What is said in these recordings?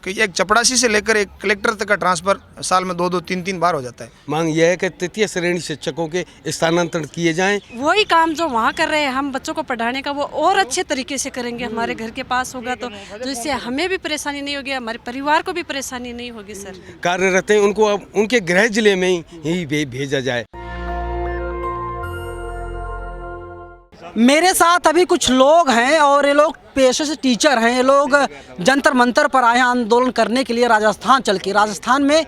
कि एक चपड़ासी से लेकर एक कलेक्टर तक का ट्रांसफर साल में 2-2, 3-3 बार हो जाता है। मांग यह है कि तृतीय श्रेणी शिक्षकों के स्थानांतरण किए जाएं। वही काम जो वहाँ कर रहे हैं हम बच्चों को पढ़ाने का, वो और अच्छे तरीके से करेंगे। हमारे घर के पास होगा तो इससे हमें भी परेशानी नहीं होगी, हमारे परिवार को भी परेशानी नहीं होगी। सर कार्यरत हैं उनको अब उनके गृह जिले में ही भेजा जाए। मेरे साथ अभी कुछ लोग हैं और ये लोग पेशे से टीचर हैं। ये लोग जंतर मंतर पर आए हैं आंदोलन करने के लिए राजस्थान चल के। राजस्थान में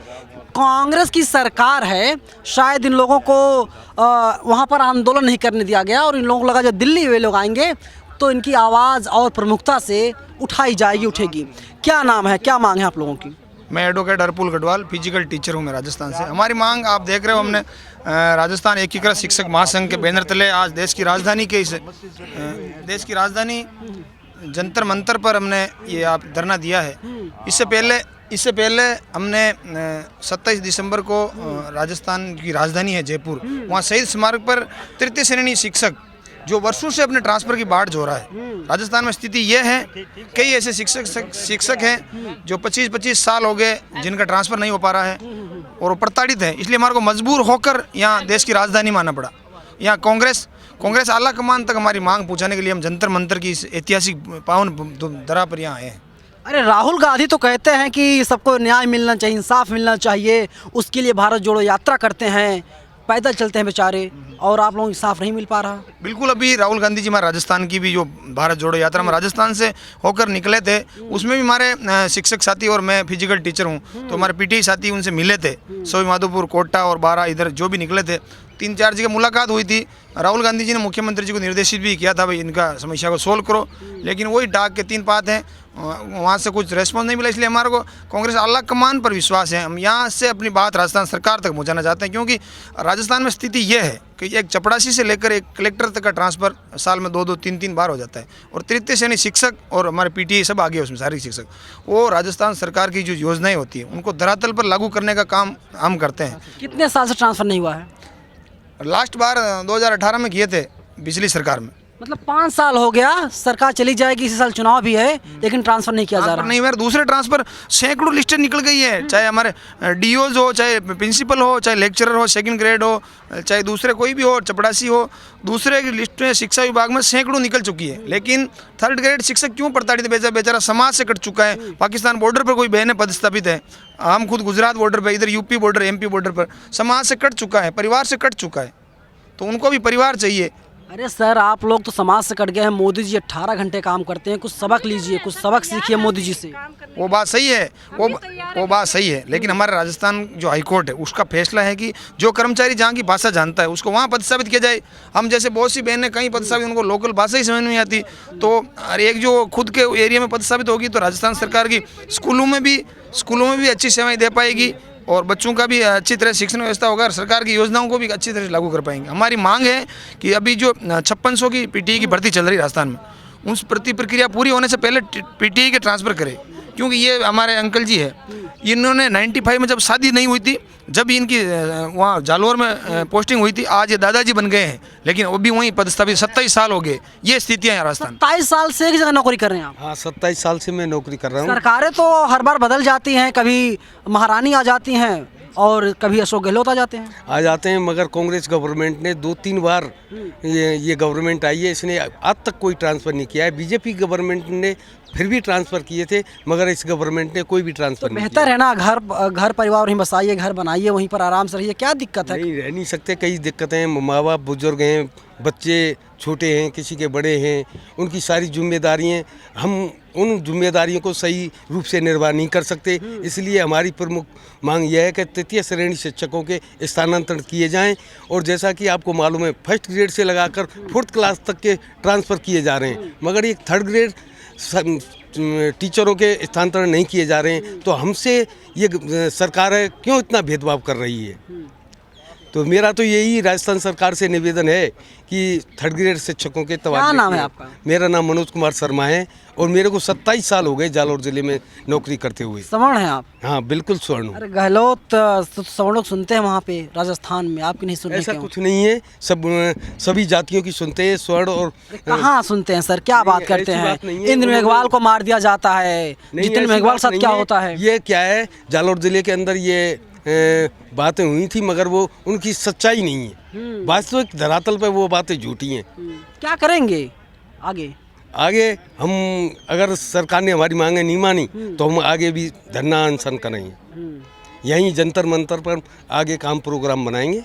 कांग्रेस की सरकार है, शायद इन लोगों को वहाँ पर आंदोलन नहीं करने दिया गया और इन लोगों को लगा जब दिल्ली वे लोग आएंगे तो इनकी आवाज़ और प्रमुखता से उठाई जाएगी, उठेगी। क्या नाम है, क्या मांग है आप लोगों की? मैं advocate Harpul Garhwal physical teacher हूँ मैं राजस्थान से। हमारी मांग आप देख रहे हो, हमने राजस्थान एकीकृत शिक्षक महासंघ के बैनर तले आज देश की राजधानी जंतर मंतर पर हमने ये आप धरना दिया है। इससे पहले हमने 27 दिसंबर को राजस्थान की राजधानी है जयपुर, वहाँ शहीद स्मारक पर तृतीय श्रेणी शिक्षक जो वर्षों से अपने ट्रांसफ़र की बाट जो रहा है। राजस्थान में स्थिति यह है, कई ऐसे शिक्षक हैं जो 25-25 साल हो गए जिनका ट्रांसफ़र नहीं हो पा रहा है और वो प्रताड़ित है। इसलिए हमारे को मजबूर होकर यहाँ देश की राजधानी में आना पड़ा। यहाँ कांग्रेस आला कमान तक हमारी मांग पहुँचाने के लिए हम जंतर मंतर की इस ऐतिहासिक पावन धरा पर यहाँ आए हैं। अरे राहुल गांधी तो कहते हैं कि सबको न्याय मिलना चाहिए, इंसाफ मिलना चाहिए, उसके लिए भारत जोड़ो यात्रा करते हैं, पैदल चलते हैं बेचारे, और आप लोगों को इंसाफ नहीं मिल पा रहा। बिल्कुल, अभी राहुल गांधी जी हमारे राजस्थान की भी जो भारत जोड़ो यात्रा में राजस्थान से होकर निकले थे, उसमें भी हमारे शिक्षक साथी और मैं फिजिकल टीचर हूँ तो हमारे पीटीआई साथी उनसे मिले थे। सोई माधोपुर, कोटा और बारा इधर जो भी निकले थे, 3-4 जगह मुलाकात हुई थी। राहुल गांधी जी ने मुख्यमंत्री जी को निर्देशित भी किया था भाई इनका समस्या को सोल्व करो, लेकिन वही डाक के 3 बात हैं, वहाँ से कुछ रेस्पॉन्स नहीं मिला। इसलिए हमारे को कांग्रेस आला कमान पर विश्वास है। हम यहाँ से अपनी बात राजस्थान सरकार तक पहुँचाना चाहते हैं, क्योंकि राजस्थान में स्थिति यह है कि एक चपड़ासी से लेकर एक कलेक्टर तक का ट्रांसफ़र साल में 2-2, 3-3 बार हो जाता है और तृतीय श्रेणी शिक्षक और हमारे पीटीआई सब आगे उसमें सारे शिक्षक, वो राजस्थान सरकार की जो योजनाएँ होती हैं उनको धरातल पर लागू करने का काम हम करते हैं। कितने साल से ट्रांसफ़र नहीं हुआ है? लास्ट बार 2018 में किए थे पिछली सरकार में। मतलब 5 साल हो गया, सरकार चली जाएगी, इसी साल चुनाव भी है लेकिन ट्रांसफ़र नहीं किया जा रहा। नहीं हुआ। दूसरे ट्रांसफ़र सैकड़ों लिस्टें निकल गई है, चाहे हमारे डीओज हो, चाहे प्रिंसिपल हो, चाहे लेक्चरर हो, सेकंड ग्रेड हो, चाहे दूसरे कोई भी हो, चपड़ासी हो, दूसरे की लिस्ट में शिक्षा विभाग में सैकड़ों निकल चुकी है। लेकिन 3rd ग्रेड शिक्षक क्यों प्रताड़ित? बेचारा समाज से कट चुका है। पाकिस्तान बॉर्डर पर कोई बहनें पदस्थापित है, हम खुद गुजरात बॉर्डर पर, इधर यूपी बॉर्डर, MP बॉर्डर पर समाज से कट चुका है, परिवार से कट चुका है, तो उनको भी परिवार चाहिए। अरे सर, आप लोग तो समाज से कट गए हैं। मोदी जी 18 घंटे काम करते हैं, कुछ सबक लीजिए, कुछ सबक सीखिए मोदी जी से। वो बात सही है, वो बात सही है, लेकिन हमारे राजस्थान जो हाईकोर्ट है उसका फैसला है कि जो कर्मचारी जहाँ की भाषा जानता है उसको वहाँ पदस्थापित किया जाए। हम जैसे बहुत सी बहनें कहीं पदस्थापित, उनको लोकल भाषा ही समझ नहीं आती, तो एक जो खुद के एरिया में पदस्थापित होगी तो राजस्थान सरकार की स्कूलों में भी अच्छी सेवाएँ दे पाएगी और बच्चों का भी अच्छी तरह शिक्षण व्यवस्था होगा और सरकार की योजनाओं को भी अच्छी तरह से लागू कर पाएंगे। हमारी मांग है कि अभी जो 5600 की पीटीआई की भर्ती चल रही है राजस्थान में, उस प्रक्रिया पूरी होने से पहले पीटीआई के ट्रांसफ़र करे, क्योंकि ये हमारे अंकल जी है, इन्होंने 95 में जब शादी नहीं हुई थी, जब इनकी वहाँ जालौर में पोस्टिंग हुई थी, आज ये दादाजी बन गए हैं, लेकिन वो भी वहीं पदस्थापित 27 साल हो गए। ये स्थितियाँ हैं राजस्थान। 27 साल से एक जगह नौकरी कर रहे हैं आप? हाँ, 27 साल से मैं नौकरी कर रहा हूँ। सरकारें तो हर बार बदल जाती हैं, कभी महारानी आ जाती हैं और कभी अशोक गहलोत आ जाते हैं, मगर कांग्रेस गवर्नमेंट ने 2-3 बार ये गवर्नमेंट आई है, इसने आज तक कोई ट्रांसफ़र नहीं किया है। बीजेपी गवर्नमेंट ने फिर भी ट्रांसफ़र किए थे, मगर इस गवर्नमेंट ने कोई भी ट्रांसफ़र नहीं किया। बेहतर है ना, घर परिवार वहीं बसाइए, घर बनाइए, वहीं पर आराम से रहिए, क्या दिक्कत है? नहीं, रह नहीं सकते, कई दिक्कतें हैं। माँ बाप बुजुर्ग हैं, बच्चे छोटे हैं, किसी के बड़े हैं, उनकी सारी जिम्मेदारियाँ, हम उन जिम्मेदारियों को सही रूप से निर्वाह नहीं कर सकते। इसलिए हमारी प्रमुख मांग यह है कि तृतीय श्रेणी शिक्षकों के स्थानांतरण किए जाएं और जैसा कि आपको मालूम है 1st ग्रेड से लगाकर 4th क्लास तक के ट्रांसफ़र किए जा रहे हैं, मगर ये 3rd ग्रेड टीचरों के स्थानांतरण नहीं किए जा रहे हैं। तो हमसे ये सरकार क्यों इतना भेदभाव कर रही है? तो मेरा तो यही राजस्थान सरकार से निवेदन है कि थर्ड ग्रेड शिक्षकों के तबादले। क्या नाम है आपका? मेरा नाम मनोज कुमार शर्मा है और मेरे को 27 साल हो गए जालौर जिले में नौकरी करते हुए। सवर्ण हैं आप? हाँ बिल्कुल स्वर्ण हूँ। अरे गहलोत सवर्ण लोग सुनते हैं वहाँ पे राजस्थान में, आपकी नहीं सुनते ऐसा क्यों? कुछ नहीं है, सभी जातियों की सुनते हैं स्वर्ण। और कहाँ सुनते हैं सर, क्या बात करते ऐसी हैं? बात नहीं है। इंद्र मेघवाल को मार दिया जाता है, नहीं, जितेंद्र ऐसी मेघवाल बात साथ नहीं क्या होता है? ये क्या है, जालौर जिले के अंदर ये बातें हुई थी मगर वो उनकी सच्चाई नहीं है। वास्तविक धरातल पे वो बातें झूठी हैं। क्या करेंगे आगे? आगे हम अगर सरकार ने हमारी मांगे नहीं मानी तो हम आगे भी धरना अनशन करेंगे। यहीं जंतर मंतर पर आगे काम प्रोग्राम बनाएंगे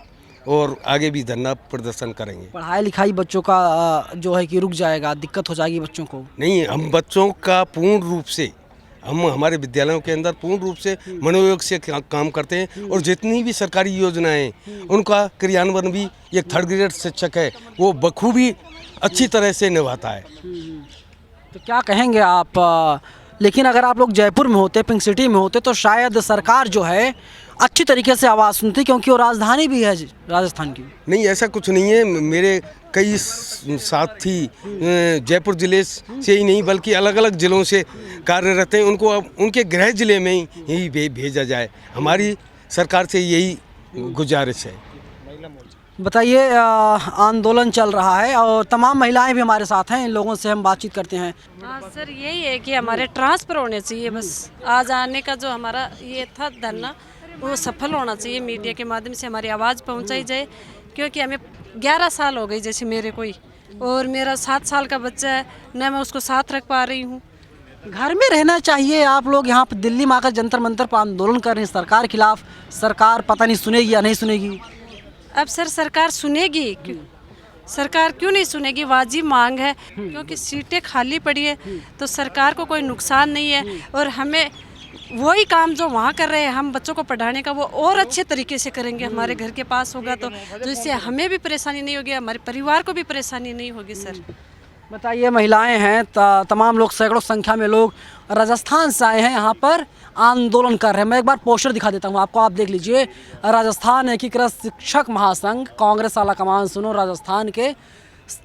और आगे भी धरना प्रदर्शन करेंगे। पढ़ाई लिखाई बच्चों का जो है कि रुक जाएगा, दिक्कत हो जाएगी बच्चों को? नहीं, हम बच्चों का पूर्ण रूप से, हम हमारे विद्यालयों के अंदर पूर्ण रूप से मनोयोग से काम करते हैं और जितनी भी सरकारी योजनाएं हैं उनका क्रियान्वयन भी एक थर्ड ग्रेड शिक्षक है वो बखूबी अच्छी तरह से निभाता है। तो क्या कहेंगे आप? लेकिन अगर आप लोग जयपुर में होते, पिंक सिटी में होते, तो शायद सरकार जो है अच्छी तरीके से आवाज़ सुनती, क्योंकि वो राजधानी भी है राजस्थान की। नहीं, ऐसा कुछ नहीं है। मेरे कई साथी जयपुर ज़िले से ही नहीं बल्कि अलग अलग ज़िलों से कार्यरत हैं, उनको अब उनके गृह ज़िले में ही भेजा जाए, हमारी सरकार से यही गुजारिश है। बताइए, आंदोलन चल रहा है और तमाम महिलाएं भी हमारे साथ हैं, इन लोगों से हम बातचीत करते हैं। हाँ सर, यही है कि हमारे ट्रांसफ़र होने चाहिए। बस आज आने का जो हमारा ये था धरना वो सफल होना चाहिए, मीडिया के माध्यम से हमारी आवाज़ पहुंचाई जाए, क्योंकि हमें 11 साल हो गई जैसे मेरे कोई, और मेरा 7 साल का बच्चा है, न मैं उसको साथ रख पा रही हूँ। घर में रहना चाहिए। आप लोग यहाँ पर दिल्ली में आकर जंतर मंतर पर आंदोलन कर रहे हैं सरकार के खिलाफ, सरकार पता नहीं सुनेगी या नहीं सुनेगी। अब सर सरकार सुनेगी, सरकार क्यों नहीं सुनेगी? वाजिब मांग है, क्योंकि सीटें खाली पड़ी है तो सरकार को कोई नुकसान नहीं है, और हमें वही काम जो वहाँ कर रहे हैं हम बच्चों को पढ़ाने का वो और अच्छे तरीके से करेंगे हमारे घर के पास होगा, तो जिससे हमें भी परेशानी नहीं होगी, हमारे परिवार को भी परेशानी नहीं होगी। सर बताइए, महिलाएं हैं, तमाम लोग, सैकड़ों संख्या में लोग राजस्थान से आए हैं, यहाँ पर आंदोलन कर रहे हैं। मैं एक बार पोस्टर दिखा देता हूँ आपको, आप देख लीजिए। राजस्थान एकीकृत शिक्षक महासंघ, कांग्रेस आला कमान सुनो, राजस्थान के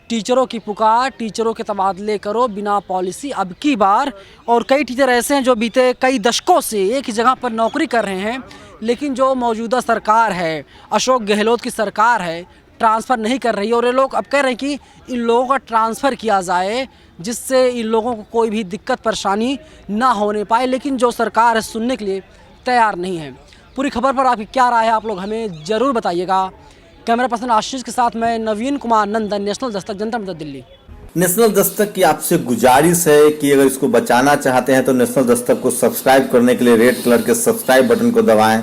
टीचरों की पुकार, टीचरों के तबादले करो बिना पॉलिसी अब की बार। और कई टीचर ऐसे हैं जो बीते कई दशकों से एक ही जगह पर नौकरी कर रहे हैं, लेकिन जो मौजूदा सरकार है, अशोक गहलोत की सरकार है, ट्रांसफ़र नहीं कर रही। और ये लोग अब कह रहे हैं कि इन लोगों का ट्रांसफ़र किया जाए, जिससे इन लोगों को कोई भी दिक्कत परेशानी ना होने पाए, लेकिन जो सरकार है सुनने के लिए तैयार नहीं है। पूरी खबर पर आपकी क्या राय है, आप लोग हमें ज़रूर बताइएगा। कैमरा पर्सन आशीष के साथ मैं नवीन कुमार नंदन, नेशनल दस्तक, जंतर मंतर, दिल्ली। नेशनल दस्तक की आपसे गुजारिश है कि अगर इसको बचाना चाहते हैं तो नेशनल दस्तक को सब्सक्राइब करने के लिए रेड कलर के सब्सक्राइब बटन को दबाएं,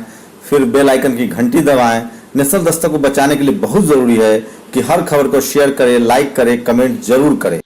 फिर बेल आइकन की घंटी दबाएं। नेशनल दस्तक को बचाने के लिए बहुत जरूरी है कि हर खबर को शेयर करें, लाइक करें, कमेंट जरूर करें।